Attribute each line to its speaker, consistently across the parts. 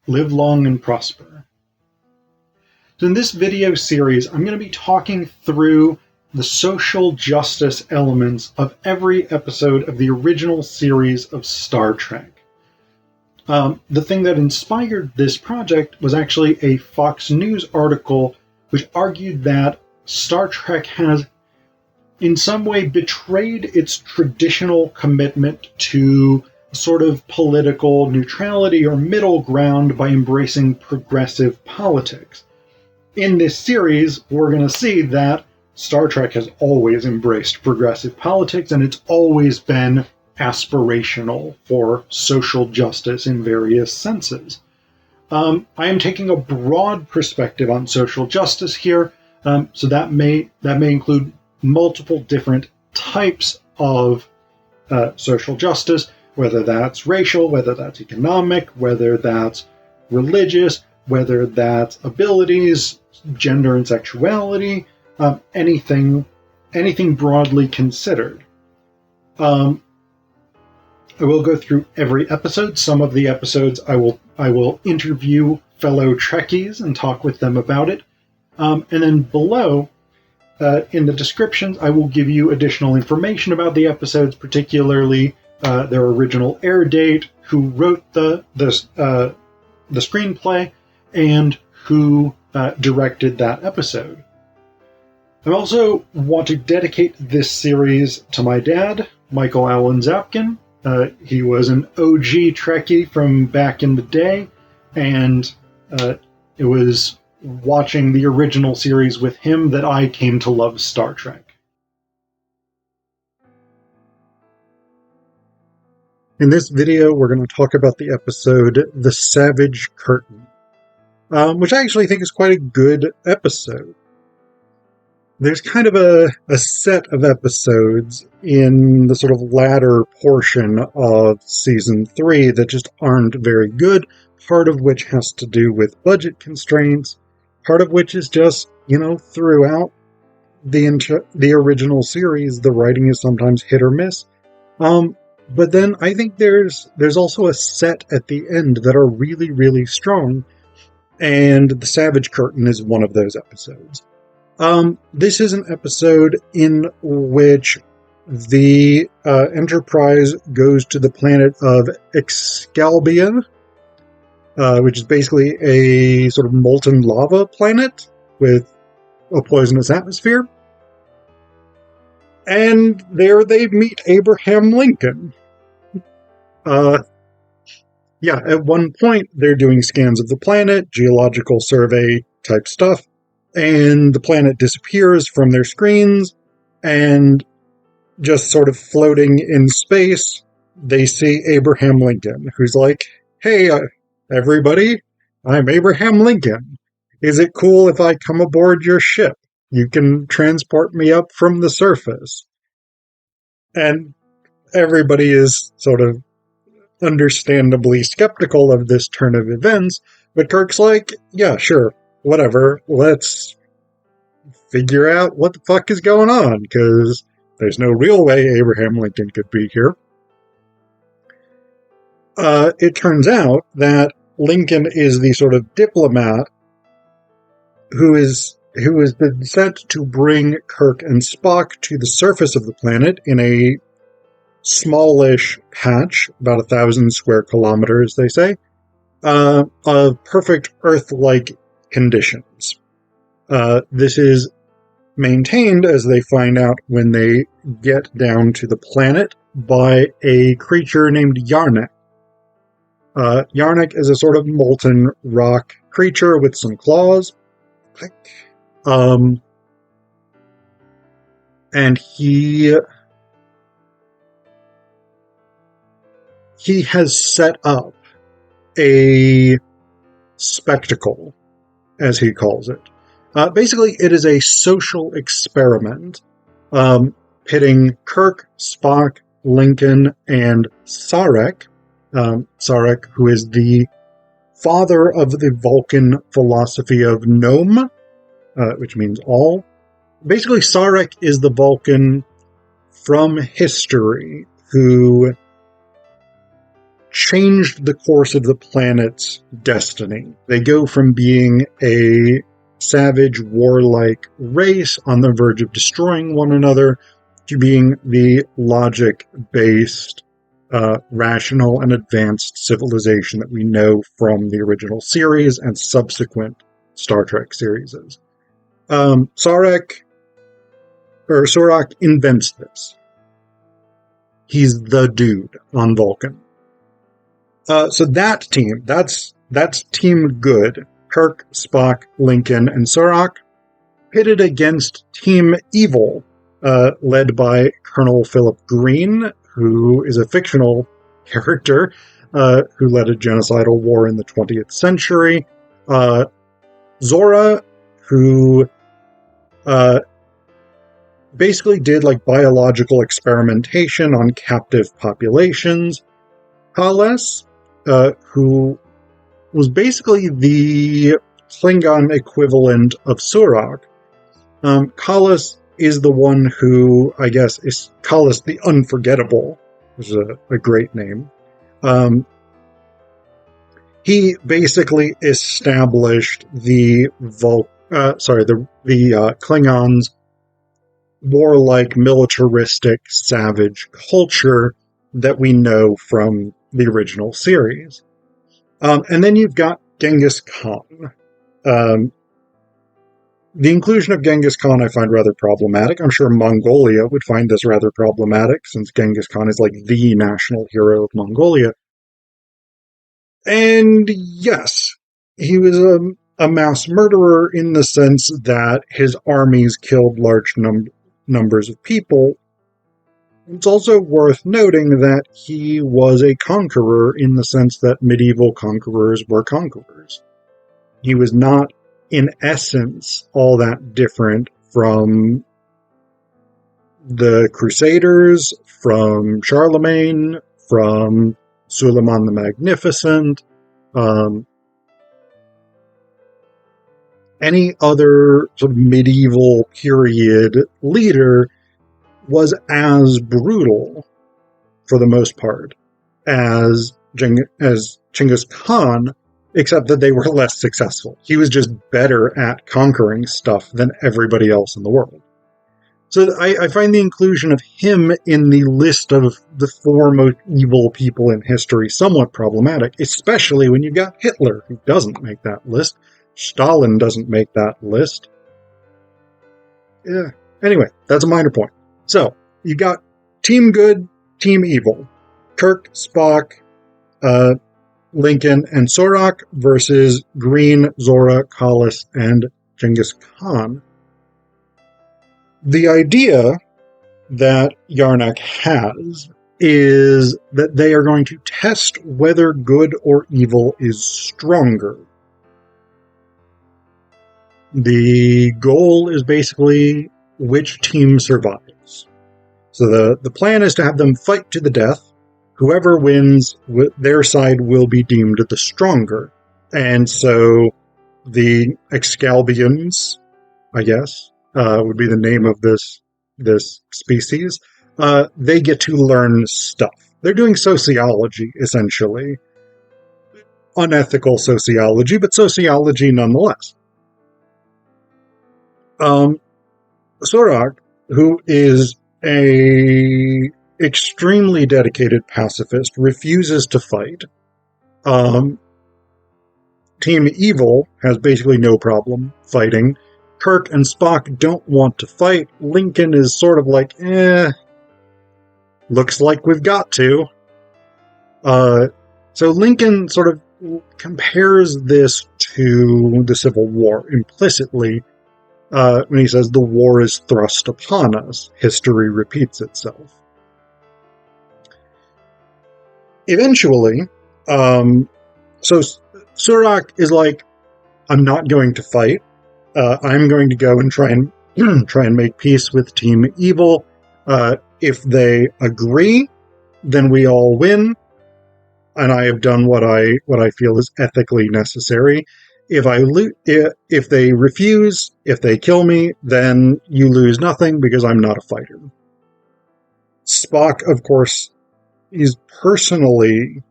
Speaker 1: live long and prosper. So in this video series, I'm going to be talking through the social justice elements of every episode of the original series of Star Trek. The thing that inspired this project was actually a Fox News article which argued that Star Trek has in some way betrayed its traditional commitment to sort of political neutrality or middle ground by embracing progressive politics. In this series, we're going to see that Star Trek has always embraced progressive politics, and it's always been aspirational for social justice in various senses. I am taking a broad perspective on social justice here, so that may include multiple different types of social justice, whether that's racial, whether that's economic, whether that's religious, whether that's abilities, gender and sexuality, anything broadly considered. I will go through every episode. Some of the episodes I will interview fellow Trekkies and talk with them about it. And then below, in the descriptions, I will give you additional information about the episodes, particularly their original air date, who wrote the screenplay, and who directed that episode. I also want to dedicate this series to my dad, Michael Allen Zapkin. He was an OG Trekkie from back in the day, and it was watching the original series with him that I came to love Star Trek. In this video, we're going to talk about the episode The Savage Curtain, which I actually think is quite a good episode. There's kind of a set of episodes in the sort of latter portion of Season 3 that just aren't very good, part of which has to do with budget constraints, part of which is just, throughout the original series, the writing is sometimes hit or miss. But then I think there's also a set at the end that are really, really strong, and The Savage Curtain is one of those episodes. This is an episode in which the Enterprise goes to the planet of Excalibur, which is basically a sort of molten lava planet with a poisonous atmosphere. And there they meet Abraham Lincoln. At one point they're doing scans of the planet, geological survey type stuff, and the planet disappears from their screens, and just sort of floating in space, they see Abraham Lincoln, who's like, "Hey, everybody, I'm Abraham Lincoln. Is it cool if I come aboard your ship? You can transport me up from the surface." And everybody is sort of understandably skeptical of this turn of events, but Kirk's like, "Yeah, sure, whatever, let's figure out what the fuck is going on, because there's no real way Abraham Lincoln could be here." It turns out that Lincoln is the sort of diplomat who has been sent to bring Kirk and Spock to the surface of the planet in a smallish patch, about 1,000 square kilometers, they say, of perfect Earth-like conditions. This is maintained, as they find out when they get down to the planet, by a creature named Yarnak. Yarnak is a sort of molten rock creature with some claws. And he has set up a spectacle, as he calls it. Basically, it is a social experiment pitting Kirk, Spock, Lincoln, and Surak. Surak, who is the father of the Vulcan philosophy of Nome, which means all. Basically, Surak is the Vulcan from history who changed the course of the planet's destiny. They go from being a savage, warlike race on the verge of destroying one another to being the logic-based, rational and advanced civilization that we know from the original series and subsequent Star Trek series. Surak invents this. He's the dude on Vulcan. So that team, that's Team Good. Kirk, Spock, Lincoln, and Surak, pitted against Team Evil, led by Colonel Phillip Green, who is a fictional character who led a genocidal war in the 20th century. Zora, who basically did like biological experimentation on captive populations. Kales, who was basically the Klingon equivalent of Surak. Kales is the one who, I guess, is Kales the Unforgettable, which is a great name. He basically established the Klingons' warlike, militaristic, savage culture that we know from the original series. And then you've got Genghis Khan. The inclusion of Genghis Khan I find rather problematic. I'm sure Mongolia would find this rather problematic, since Genghis Khan is like the national hero of Mongolia. And yes, he was a mass murderer in the sense that his armies killed large numbers of people. It's also worth noting that he was a conqueror in the sense that medieval conquerors were conquerors. He was not, in essence, all that different from the Crusaders, from Charlemagne, from Suleiman the Magnificent, any other sort of medieval period leader was as brutal, for the most part, as Genghis Khan, except that they were less successful. He was just better at conquering stuff than everybody else in the world. So I find the inclusion of him in the list of the four most evil people in history somewhat problematic, especially when you've got Hitler, who doesn't make that list. Stalin doesn't make that list. Yeah. Anyway, that's a minor point. So, you got Team Good, Team Evil. Kirk, Spock, Lincoln, and Surak versus Green, Zora, Kales, and Genghis Khan. The idea that Yarnak has is that they are going to test whether good or evil is stronger. The goal is basically which team survives. So the plan is to have them fight to the death. Whoever wins, their side will be deemed the stronger. And so the Excalbians, I guess, would be the name of this species. They get to learn stuff. They're doing sociology, essentially. Unethical sociology, but sociology nonetheless. Surak, who is a extremely dedicated pacifist, refuses to fight. Team Evil has basically no problem fighting. Kirk and Spock don't want to fight. Lincoln is sort of like, looks like we've got to. So Lincoln sort of compares this to the Civil War implicitly, when he says the war is thrust upon us. History repeats itself. Eventually, so Surak is like, I'm not going to fight. I'm going to go and try and make peace with Team Evil. If they agree, then we all win, and I have done what I feel is ethically necessary. If they refuse, if they kill me, then you lose nothing because I'm not a fighter. Spock, of course, is personally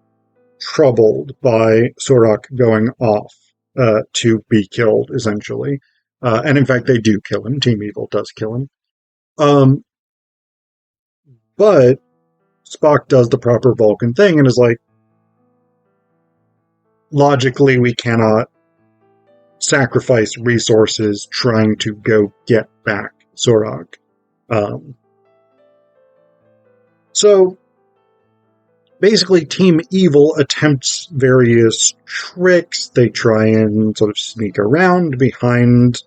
Speaker 1: troubled by Surak going off to be killed, essentially. And in fact, they do kill him. Team Evil does kill him. But Spock does the proper Vulcan thing and is like, logically, we cannot sacrifice resources trying to go get back Surak. So basically, Team Evil attempts various tricks. They try and sort of sneak around behind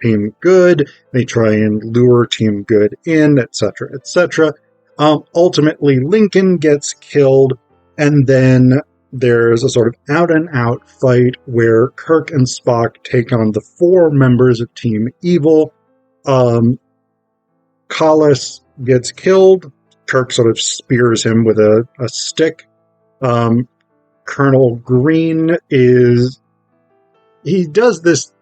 Speaker 1: Team Good. They try and lure Team Good in, etc., etc. Ultimately, Lincoln gets killed, and then there's a sort of out-and-out fight where Kirk and Spock take on the 4 members of Team Evil. Collis gets killed. Kirk sort of spears him with a stick. Colonel Green he does this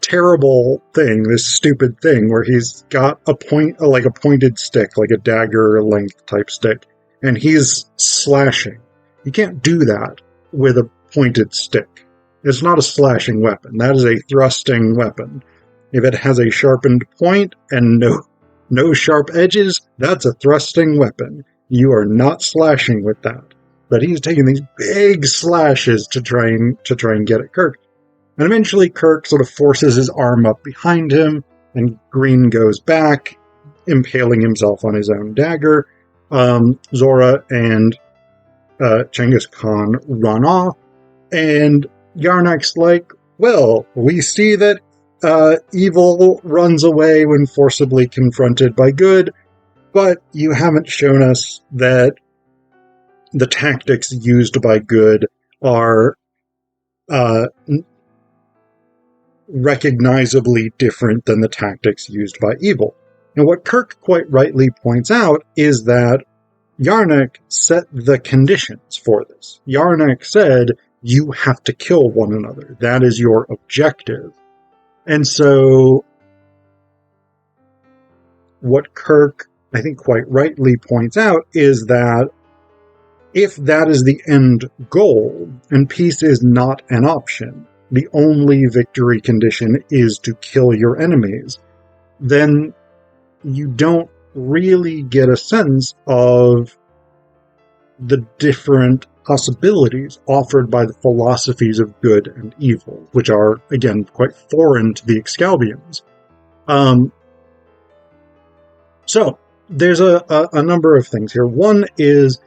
Speaker 1: terrible thing, this stupid thing, where he's got a pointed stick, like a dagger length type stick, and he's slashing. You can't do that with a pointed stick. It's not a slashing weapon. That is a thrusting weapon. If it has a sharpened point and no sharp edges, that's a thrusting weapon. You are not slashing with that. But he's taking these big slashes to try and get at Kirk. And eventually Kirk sort of forces his arm up behind him, and Green goes back, impaling himself on his own dagger. Zora and Genghis Khan run off, and Yarnak's like, well, we see that evil runs away when forcibly confronted by good, but you haven't shown us that the tactics used by good are recognizably different than the tactics used by evil. And what Kirk quite rightly points out is that Yarnak set the conditions for this. Yarnak said, you have to kill one another. That is your objective. And so what Kirk, I think quite rightly points out, is that if that is the end goal, and peace is not an option, the only victory condition is to kill your enemies, then you don't really get a sense of the different possibilities offered by the philosophies of good and evil, which are, again, quite foreign to the Excalbians. So, there's a number of things here. One is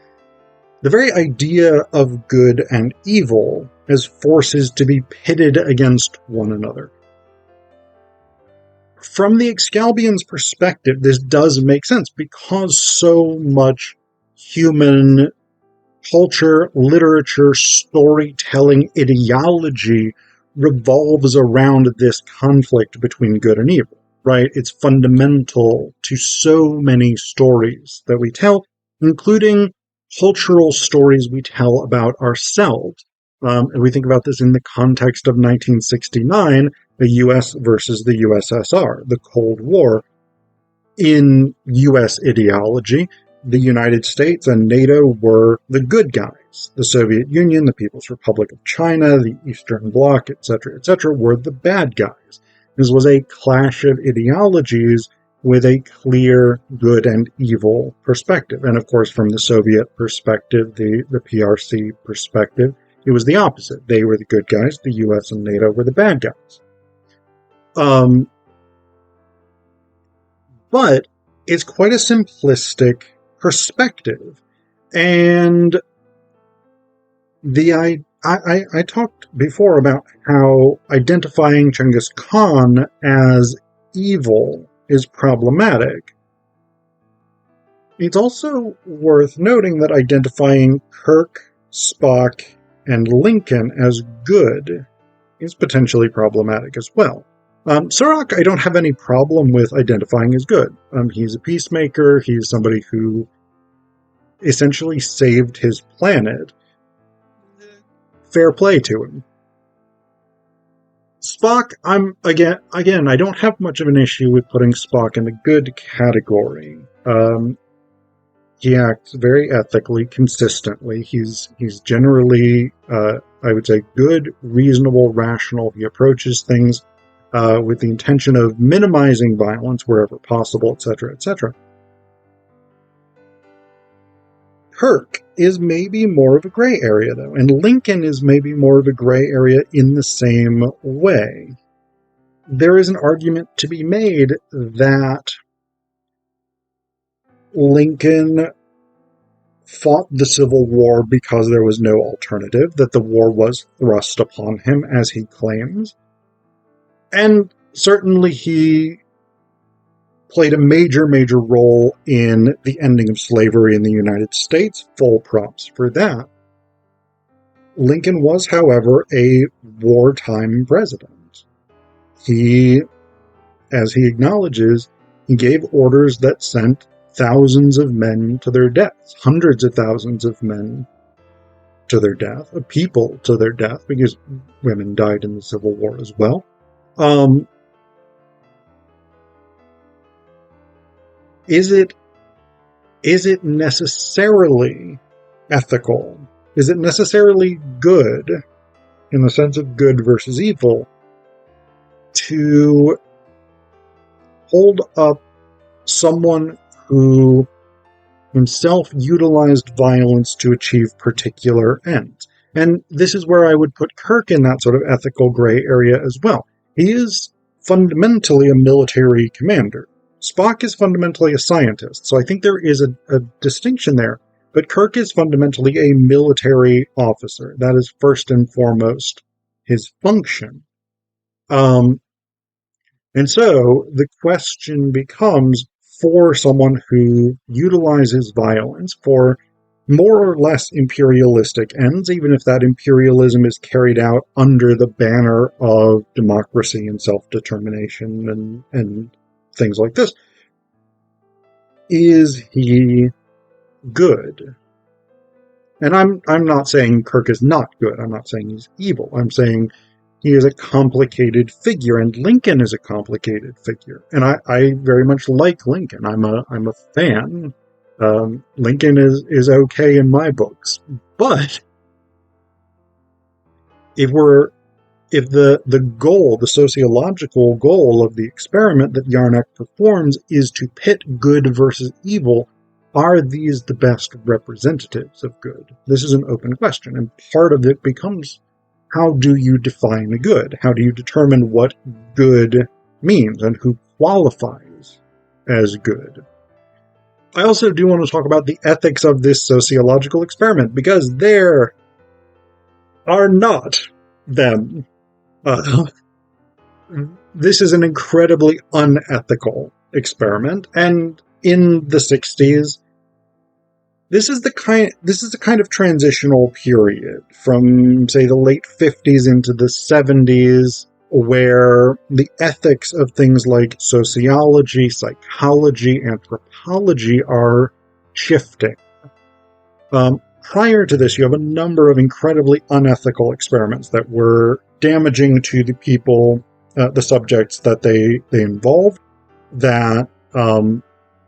Speaker 1: the very idea of good and evil as forces to be pitted against one another. From the Excalbians' perspective, this does make sense because so much human culture, literature, storytelling, ideology revolves around this conflict between good and evil, right? It's fundamental to so many stories that we tell, including cultural stories we tell about ourselves. And we think about this in the context of 1969, the US versus the USSR, the Cold War. In US ideology, the United States and NATO were the good guys. The Soviet Union, the People's Republic of China, the Eastern Bloc, etc., were the bad guys. This was a clash of ideologies with a clear good and evil perspective. And of course, from the Soviet perspective, the PRC perspective, it was the opposite. They were the good guys, the US and NATO were the bad guys. But it's quite a simplistic perspective. And I talked before about how identifying Genghis Khan as evil is problematic. It's also worth noting that identifying Kirk, Spock, and Lincoln as good is potentially problematic as well. Surak, I don't have any problem with identifying as good. He's a peacemaker. He's somebody who essentially saved his planet. Fair play to him. Spock, again, I don't have much of an issue with putting Spock in the good category. He acts very ethically, consistently. He's generally, I would say, good, reasonable, rational. He approaches things with the intention of minimizing violence wherever possible, etc., etc. Kirk is maybe more of a gray area, though, and Lincoln is maybe more of a gray area in the same way. There is an argument to be made that Lincoln fought the Civil War because there was no alternative, that the war was thrust upon him, as he claims. And certainly he played a major, major role in the ending of slavery in the United States. Full props for that. Lincoln was, however, a wartime president. He, as he acknowledges, he gave orders that sent thousands of men to their deaths, hundreds of thousands of men to their death, of people to their death, because women died in the Civil War as well. Is it necessarily ethical? Is it necessarily good, in the sense of good versus evil, to hold up someone who himself utilized violence to achieve particular ends? And this is where I would put Kirk in that sort of ethical gray area as well. He is fundamentally a military commander. Spock is fundamentally a scientist, so I think there is a distinction there. But Kirk is fundamentally a military officer. That is first and foremost his function. And so the question becomes, for someone who utilizes violence for more or less imperialistic ends, even if that imperialism is carried out under the banner of democracy and self-determination and things like this, is he good? And I'm not saying Kirk is not good. I'm not saying he's evil. I'm saying he is a complicated figure, and Lincoln is a complicated figure. And I very much like Lincoln. I'm a fan. Lincoln is okay in my books. But if the goal, the sociological goal of the experiment that Yarnock performs is to pit good versus evil, are these the best representatives of good? This is an open question, and part of it becomes, how do you define good? How do you determine what good means and who qualifies as good? I also do want to talk about the ethics of this sociological experiment, because there are not them. This is an incredibly unethical experiment, and in the 60s, this is the kind of transitional period from, say, the late 50s into the 70s, where the ethics of things like sociology, psychology, anthropology are shifting. Prior to this, you have a number of incredibly unethical experiments that were damaging to the people, the subjects that they involved, that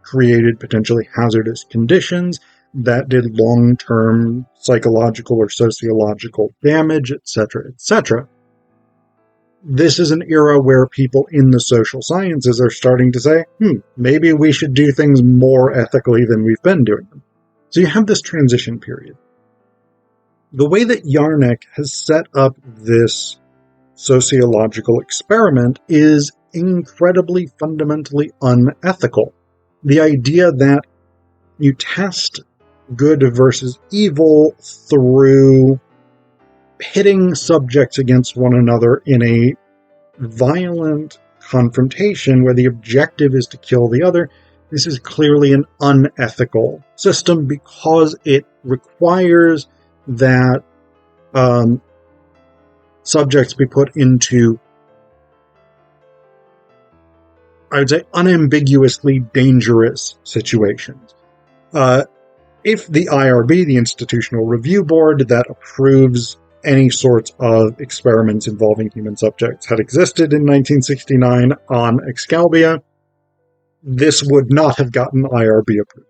Speaker 1: created potentially hazardous conditions, that did long-term psychological or sociological damage, etc., etc. This is an era where people in the social sciences are starting to say, maybe we should do things more ethically than we've been doing them. So you have this transition period. The way that Yarnock has set up this sociological experiment is incredibly fundamentally unethical. The idea that you test good versus evil through pitting subjects against one another in a violent confrontation where the objective is to kill the other, this is clearly an unethical system, because it requires that subjects be put into, I would say, unambiguously dangerous situations. If the IRB, the Institutional Review Board, that approves any sorts of experiments involving human subjects, had existed in 1969 on Excalibur, this would not have gotten IRB approval.